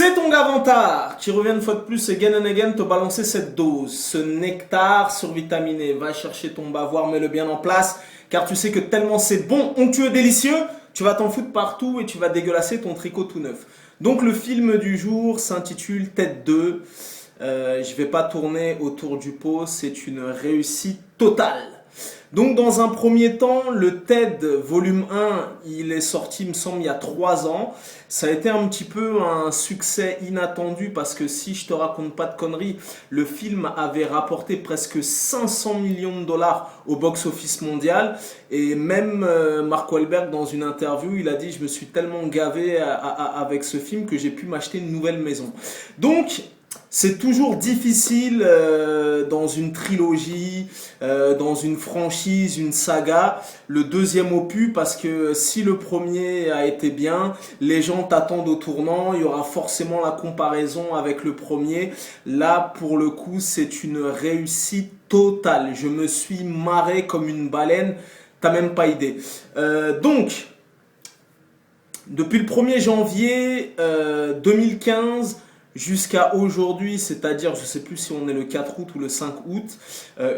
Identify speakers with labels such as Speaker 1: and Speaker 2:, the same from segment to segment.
Speaker 1: C'est ton Gavantard qui revient une fois de plus again and again te balancer cette dose, ce nectar survitaminé. Va chercher ton bavoir, mets-le bien en place, car tu sais que tellement c'est bon, onctueux, délicieux, tu vas t'en foutre partout et tu vas dégueulasser ton tricot tout neuf. Donc le film du jour s'intitule Tête 2. Je vais pas tourner autour du pot, c'est une réussite totale. Donc dans un premier temps, le TED volume 1, il est sorti, il me semble, il y a 3 ans. Ça a été un petit peu un succès inattendu parce que si je te raconte pas de conneries, le film avait rapporté presque 500 millions de dollars au box-office mondial. Et même Mark Wahlberg, dans une interview, il a dit « Je me suis tellement gavé avec ce film que j'ai pu m'acheter une nouvelle maison. » Donc, c'est toujours difficile dans une trilogie, dans une franchise, une saga, le deuxième opus, parce que si le premier a été bien, les gens t'attendent au tournant, il y aura forcément la comparaison avec le premier. Là, pour le coup, c'est une réussite totale. Je me suis marré comme une baleine, t'as même pas idée. Donc, depuis le 1er janvier 2015, jusqu'à aujourd'hui, c'est-à-dire, je ne sais plus si on est le 4 août ou le 5 août,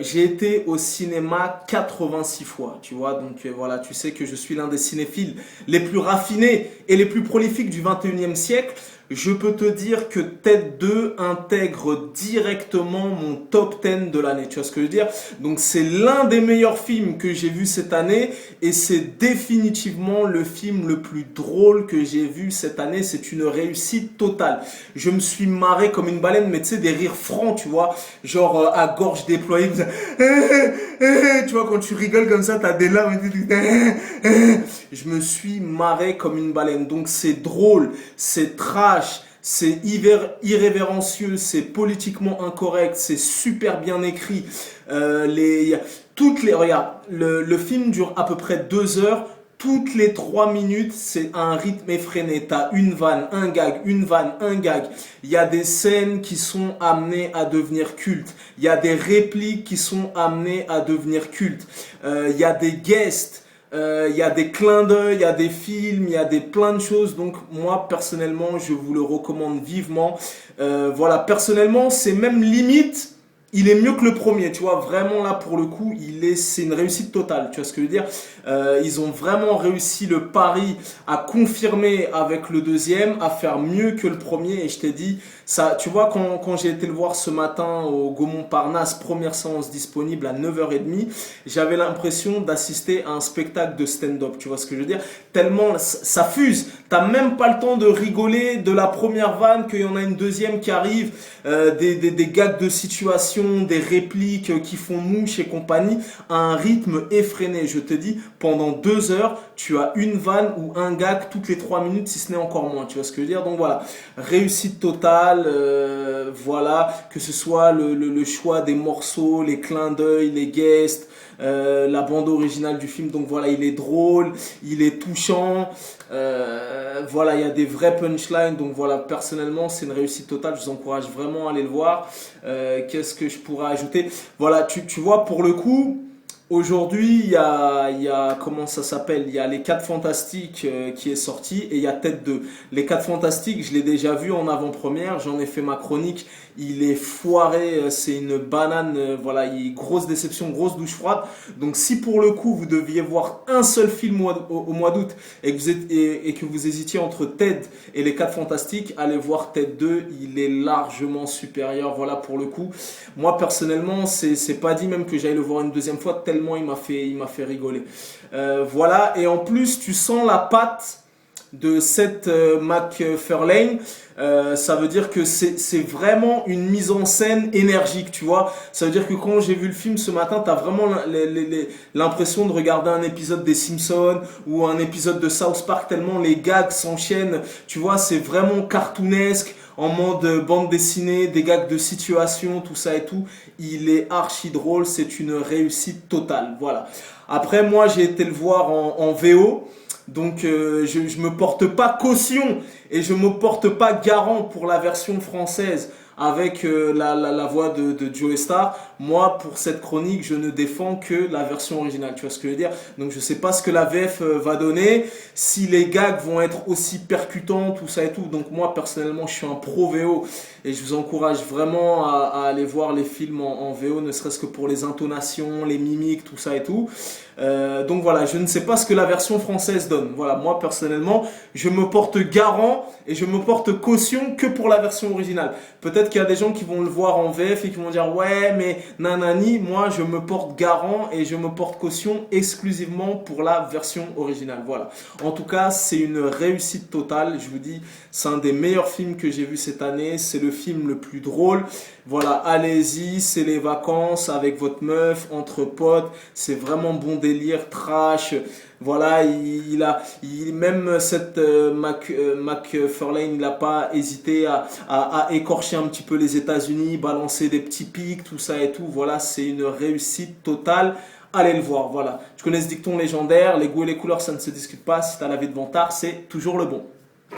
Speaker 1: j'ai été au cinéma 86 fois, tu vois. Donc voilà, tu sais que je suis l'un des cinéphiles les plus raffinés et les plus prolifiques du 21e siècle. Je peux te dire que Tête 2 intègre directement mon top 10 de l'année. Tu vois ce que je veux dire? Donc c'est l'un des meilleurs films que j'ai vu cette année et c'est définitivement le film le plus drôle que j'ai vu cette année. C'est une réussite totale. Je me suis marré comme une baleine, mais tu sais, des rires francs, tu vois, genre à gorge déployée. Tu vois, quand tu rigoles comme ça, t'as des larmes. Je me suis marré comme une baleine. Donc c'est drôle, c'est trash. C'est irrévérencieux, c'est politiquement incorrect, c'est super bien écrit. Regarde, le film dure à peu près 2 heures. Toutes les 3 minutes, c'est un rythme effréné. T'as une vanne, un gag, une vanne, un gag. Il y a des scènes qui sont amenées à devenir cultes. Il y a des répliques qui sont amenées à devenir cultes. Il y a des guests. Il y a des clins d'œil, il y a des films, il y a plein de choses. Donc moi personnellement, je vous le recommande vivement. Voilà, personnellement, c'est même limite. Il est mieux que le premier, tu vois, vraiment là pour le coup, c'est une réussite totale, tu vois ce que je veux dire. Ils ont vraiment réussi le pari à confirmer avec le deuxième, à faire mieux que le premier et je t'ai dit, ça, tu vois, quand j'ai été le voir ce matin au Gaumont-Parnasse, première séance disponible à 9h30, j'avais l'impression d'assister à un spectacle de stand-up, tu vois ce que je veux dire. Tellement ça fuse, t'as même pas le temps de rigoler de la première vanne, qu'il y en a une deuxième qui arrive, des gags de situation, des répliques qui font mouche et compagnie, à un rythme effréné. Je te dis, pendant 2 heures, tu as une vanne ou un gag toutes les 3 minutes, si ce n'est encore moins. Tu vois ce que je veux dire? Donc voilà, réussite totale. Voilà, que ce soit le choix des morceaux, les clins d'œil, les guests, la bande originale du film. Donc voilà, il est drôle, il est touchant. Voilà, il y a des vrais punchlines. Donc voilà, personnellement, c'est une réussite totale. Je vous encourage vraiment à aller le voir. Qu'est-ce que je pourrais ajouter? Voilà, tu vois, pour le coup, aujourd'hui, il y a comment ça s'appelle? Il y a Les 4 Fantastiques qui est sorti et il y a Tête 2. Les 4 Fantastiques, je l'ai déjà vu en avant-première, j'en ai fait ma chronique. Il est foiré, c'est une banane, voilà, grosse déception, grosse douche froide. Donc si pour le coup vous deviez voir un seul film au mois d'août et que vous hésitiez entre Ted et Les 4 Fantastiques, allez voir Ted 2, il est largement supérieur. Voilà, pour le coup, moi personnellement, c'est pas dit même que j'aille le voir une deuxième fois tellement il m'a fait rigoler. Voilà, et en plus tu sens la patte de Seth MacFarlane. Ça veut dire que c'est vraiment une mise en scène énergique, tu vois. Ça veut dire que quand j'ai vu le film ce matin, t'as vraiment l'impression de regarder un épisode des Simpsons ou un épisode de South Park tellement les gags s'enchaînent. Tu vois, c'est vraiment cartoonesque, en mode bande dessinée, des gags de situation, tout ça et tout. Il est archi drôle, c'est une réussite totale. Voilà. Après, moi, j'ai été le voir en VO. Donc je me porte pas caution et je me porte pas garant pour la version française. avec la voix de Joe Star. Moi, pour cette chronique, je ne défends que la version originale. Tu vois ce que je veux dire? Donc, je sais pas ce que la VF va donner, si les gags vont être aussi percutants, tout ça et tout. Donc, moi, personnellement, je suis un pro VO et je vous encourage vraiment à aller voir les films en VO, ne serait-ce que pour les intonations, les mimiques, tout ça et tout. Donc voilà, je ne sais pas ce que la version française donne. Voilà, moi personnellement, je me porte garant et je me porte caution que pour la version originale. Peut-être qu'il y a des gens qui vont le voir en VF et qui vont dire ouais, mais nanani, moi je me porte garant et je me porte caution exclusivement pour la version originale. Voilà. En tout cas, c'est une réussite totale. Je vous dis, c'est un des meilleurs films que j'ai vu cette année. C'est le film le plus drôle. Voilà, allez-y, c'est les vacances avec votre meuf, entre potes. C'est vraiment bon délire, trash. Voilà, même cette McFarlane, il n'a pas hésité à écorcher un petit peu les États-Unis, balancer des petits pics, tout ça et tout. Voilà, c'est une réussite totale. Allez le voir, voilà. Tu connais ce dicton légendaire, les goûts et les couleurs, ça ne se discute pas. Si t'as la vie de vantard, c'est toujours le bon.